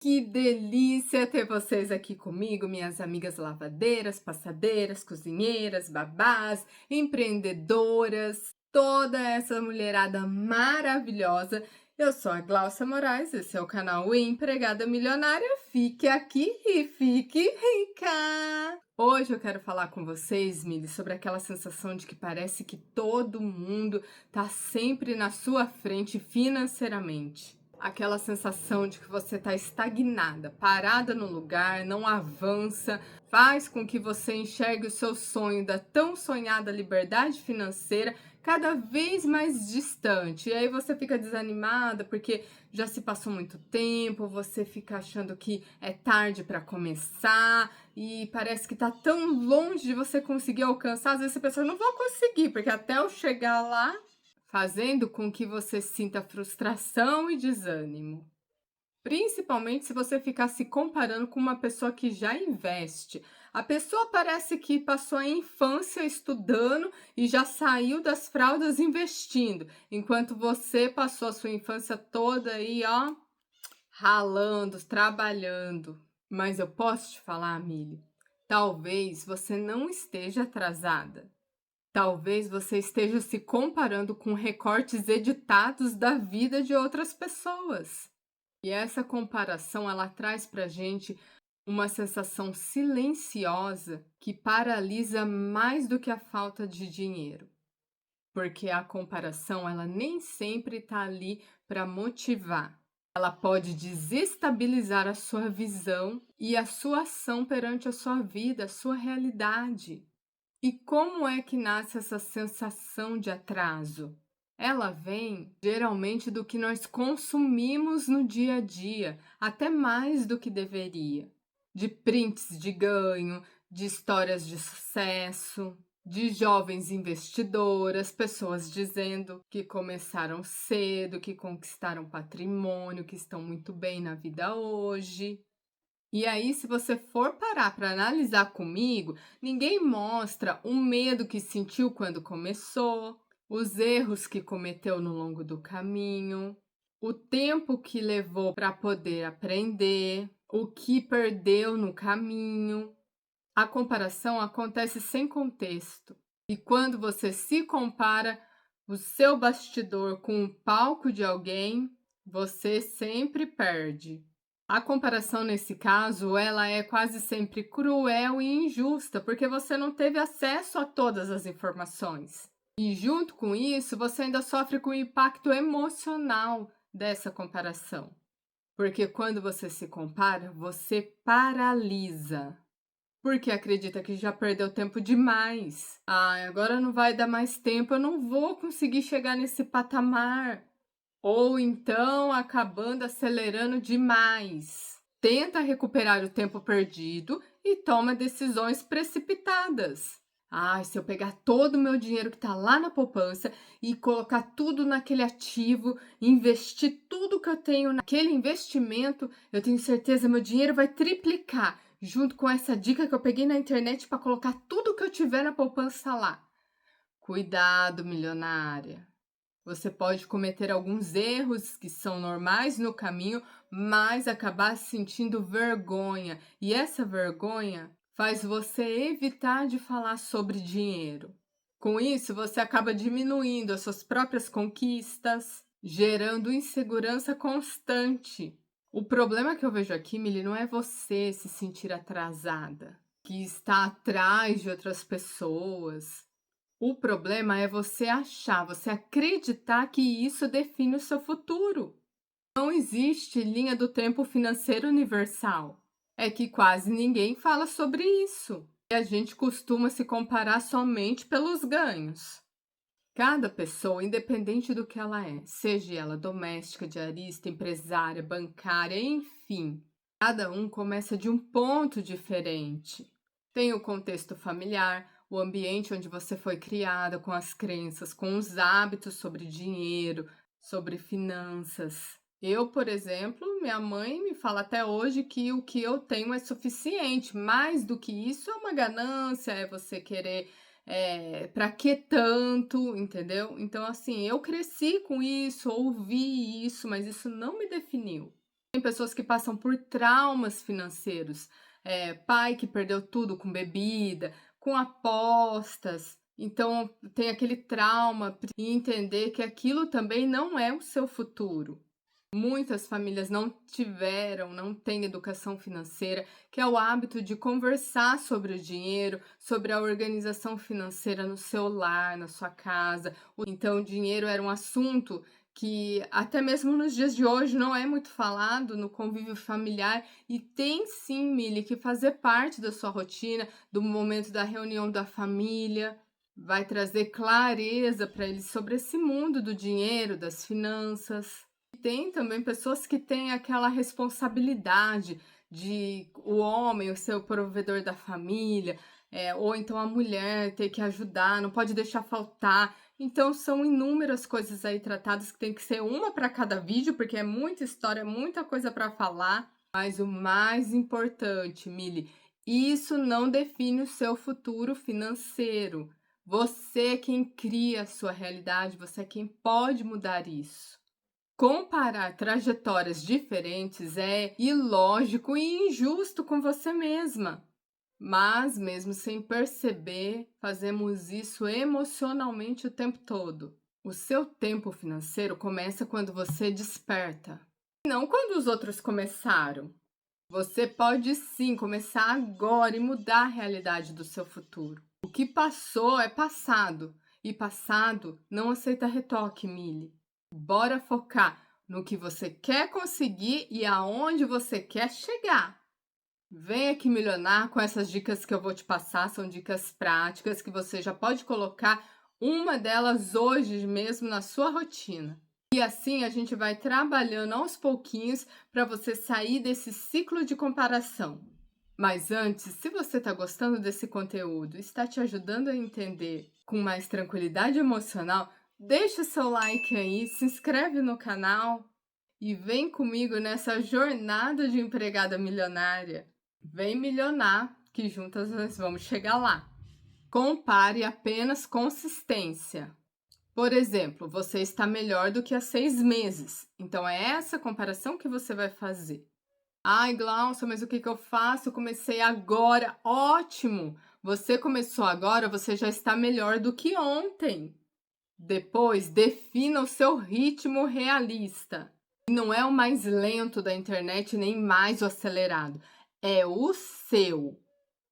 Que delícia ter vocês aqui comigo, minhas amigas lavadeiras, passadeiras, cozinheiras, babás, empreendedoras, toda essa mulherada maravilhosa. Eu sou a Glaucia Moraes, esse é o canal Empregada Milionária. Fique aqui e fique rica! Hoje eu quero falar com vocês, Mili, sobre aquela sensação de que parece que todo mundo tá sempre na sua frente financeiramente. Aquela sensação de que você está estagnada, parada no lugar, não avança, faz com que você enxergue o seu sonho da tão sonhada liberdade financeira cada vez mais distante. E aí você fica desanimada porque já se passou muito tempo, você fica achando que é tarde para começar e parece que tá tão longe de você conseguir alcançar. Às vezes você pensa, não vou conseguir, porque até eu chegar lá, fazendo com que você sinta frustração e desânimo. Principalmente se você ficar se comparando com uma pessoa que já investe. A pessoa parece que passou a infância estudando e já saiu das fraldas investindo, enquanto você passou a sua infância toda aí, ó, ralando, trabalhando. Mas eu posso te falar, Mili, talvez você não esteja atrasada. Talvez você esteja se comparando com recortes editados da vida de outras pessoas. E essa comparação, ela traz pra gente uma sensação silenciosa que paralisa mais do que a falta de dinheiro. Porque a comparação, ela nem sempre está ali para motivar. Ela pode desestabilizar a sua visão e a sua ação perante a sua vida, a sua realidade. E como é que nasce essa sensação de atraso? Ela vem geralmente do que nós consumimos no dia a dia, até mais do que deveria. De prints de ganho, de histórias de sucesso, de jovens investidoras, pessoas dizendo que começaram cedo, que conquistaram patrimônio, que estão muito bem na vida hoje. E aí, se você for parar para analisar comigo, ninguém mostra o medo que sentiu quando começou, os erros que cometeu no longo do caminho, o tempo que levou para poder aprender, o que perdeu no caminho. A comparação acontece sem contexto. E quando você se compara o seu bastidor com o palco de alguém, você sempre perde. A comparação nesse caso, ela é quase sempre cruel e injusta, porque você não teve acesso a todas as informações. E junto com isso, você ainda sofre com o impacto emocional dessa comparação. Porque quando você se compara, você paralisa. Porque acredita que já perdeu tempo demais. Ah, agora não vai dar mais tempo, eu não vou conseguir chegar nesse patamar. Ou então acabando acelerando demais. Tenta recuperar o tempo perdido e toma decisões precipitadas. Ah, se eu pegar todo o meu dinheiro que está lá na poupança e colocar tudo naquele ativo, investir tudo que eu tenho naquele investimento, eu tenho certeza que meu dinheiro vai triplicar, junto com essa dica que eu peguei na internet para colocar tudo que eu tiver na poupança lá. Cuidado, milionária. Você pode cometer alguns erros que são normais no caminho, mas acabar sentindo vergonha. E essa vergonha faz você evitar de falar sobre dinheiro. Com isso, você acaba diminuindo as suas próprias conquistas, gerando insegurança constante. O problema que eu vejo aqui, Mili, não é você se sentir atrasada, que está atrás de outras pessoas. O problema é você achar, você acreditar que isso define o seu futuro. Não existe linha do tempo financeiro universal. É que quase ninguém fala sobre isso. E a gente costuma se comparar somente pelos ganhos. Cada pessoa, independente do que ela é, seja ela doméstica, diarista, empresária, bancária, enfim, cada um começa de um ponto diferente. Tem o contexto familiar, o ambiente onde você foi criada, com as crenças, com os hábitos sobre dinheiro, sobre finanças. Eu, por exemplo, minha mãe me fala até hoje que o que eu tenho é suficiente. Mais do que isso é uma ganância, é você querer pra que tanto, entendeu? Então, assim, eu cresci com isso, ouvi isso, mas isso não me definiu. Tem pessoas que passam por traumas financeiros, pai que perdeu tudo com bebida, com apostas, então tem aquele trauma e entender que aquilo também não é o seu futuro. Muitas famílias não tiveram, não têm educação financeira, que é o hábito de conversar sobre o dinheiro, sobre a organização financeira no seu lar, na sua casa. Então, o dinheiro era um assunto que até mesmo nos dias de hoje não é muito falado no convívio familiar e tem sim, Mili, que fazer parte da sua rotina, do momento da reunião da família. Vai trazer clareza para eles sobre esse mundo do dinheiro, das finanças. Tem também pessoas que têm aquela responsabilidade de o homem, o seu provedor da família, ou então a mulher ter que ajudar, não pode deixar faltar. Então são inúmeras coisas aí tratadas que tem que ser uma para cada vídeo, porque é muita história, muita coisa para falar. Mas o mais importante, Mili, isso não define o seu futuro financeiro. Você é quem cria a sua realidade, você é quem pode mudar isso. Comparar trajetórias diferentes é ilógico e injusto com você mesma. Mas, mesmo sem perceber, fazemos isso emocionalmente o tempo todo. O seu tempo financeiro começa quando você desperta, não quando os outros começaram. Você pode sim começar agora e mudar a realidade do seu futuro. O que passou é passado, e passado não aceita retoque, Milly. Bora focar no que você quer conseguir e aonde você quer chegar. Vem aqui milionar com essas dicas que eu vou te passar, são dicas práticas que você já pode colocar uma delas hoje mesmo na sua rotina. E assim a gente vai trabalhando aos pouquinhos para você sair desse ciclo de comparação. Mas antes, se você está gostando desse conteúdo, está te ajudando a entender com mais tranquilidade emocional, deixa seu like aí, se inscreve no canal e vem comigo nessa jornada de empregada milionária. Vem milionar, que juntas nós vamos chegar lá. Compare apenas consistência. Por exemplo, você está melhor do que há 6 meses. Então é essa comparação que você vai fazer. Ai, Glaucia, mas o que eu faço? Eu comecei agora. Ótimo! Você começou agora, você já está melhor do que ontem. Depois, defina o seu ritmo realista. Não é o mais lento da internet, nem mais o acelerado. É o seu.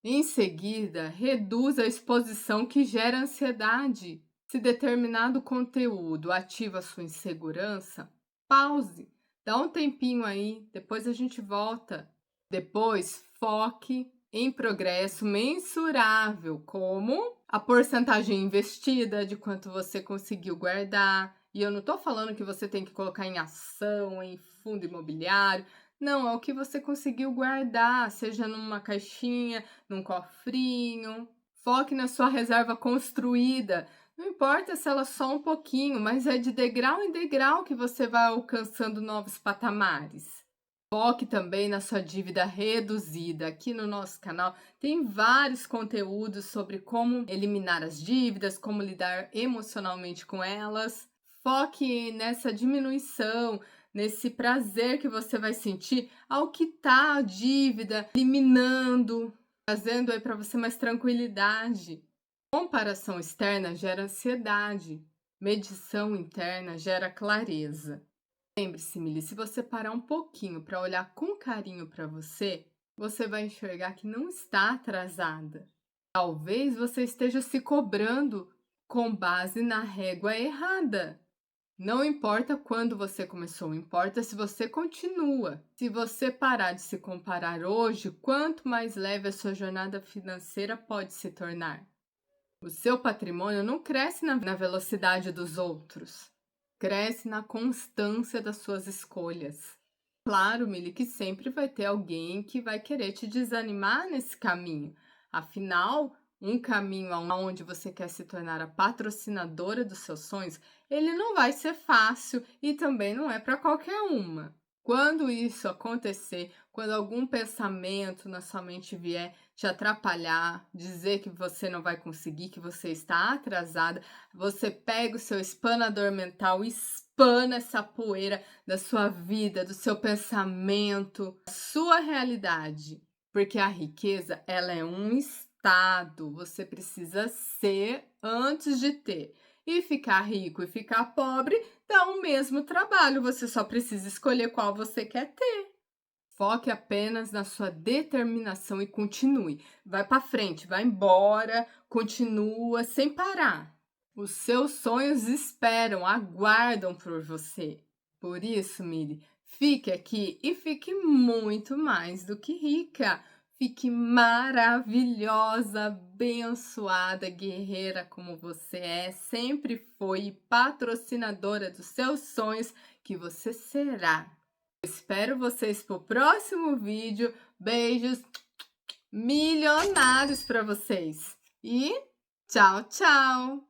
Em seguida, reduz a exposição que gera ansiedade. Se determinado conteúdo ativa sua insegurança, pause. Dá um tempinho aí, depois a gente volta. Depois, foque em progresso mensurável, como a porcentagem investida, de quanto você conseguiu guardar. E eu não estou falando que você tem que colocar em ação, em fundo imobiliário. Não, é o que você conseguiu guardar, seja numa caixinha, num cofrinho. Foque na sua reserva construída. Não importa se ela é só um pouquinho, mas é de degrau em degrau que você vai alcançando novos patamares. Foque também na sua dívida reduzida. Aqui no nosso canal tem vários conteúdos sobre como eliminar as dívidas, como lidar emocionalmente com elas. Foque nessa diminuição, nesse prazer que você vai sentir ao quitar a dívida, eliminando, trazendo aí para você mais tranquilidade. Comparação externa gera ansiedade, medição interna gera clareza. Lembre-se, Mili, se você parar um pouquinho para olhar com carinho para você, você vai enxergar que não está atrasada. Talvez você esteja se cobrando com base na régua errada. Não importa quando você começou, importa se você continua. Se você parar de se comparar hoje, quanto mais leve a sua jornada financeira pode se tornar. O seu patrimônio não cresce na velocidade dos outros. Cresce na constância das suas escolhas. Claro, Mili, que sempre vai ter alguém que vai querer te desanimar nesse caminho. Afinal, um caminho onde você quer se tornar a patrocinadora dos seus sonhos, ele não vai ser fácil e também não é para qualquer uma. Quando isso acontecer, Quando algum pensamento na sua mente vier te atrapalhar, dizer que você não vai conseguir, que você está atrasada, você pega o seu espanador mental e espana essa poeira da sua vida, do seu pensamento, da sua realidade. Porque a riqueza, ela é um estado, você precisa ser antes de ter. E ficar rico e ficar pobre dá o mesmo trabalho, você só precisa escolher qual você quer ter. Foque apenas na sua determinação e continue. Vai para frente, vai embora, continua sem parar. Os seus sonhos esperam, aguardam por você. Por isso, Miri, fique aqui e fique muito mais do que rica. Fique maravilhosa, abençoada, guerreira como você é, sempre foi e patrocinadora dos seus sonhos que você será. Espero vocês pro próximo vídeo. Beijos milionários para vocês. E tchau, tchau!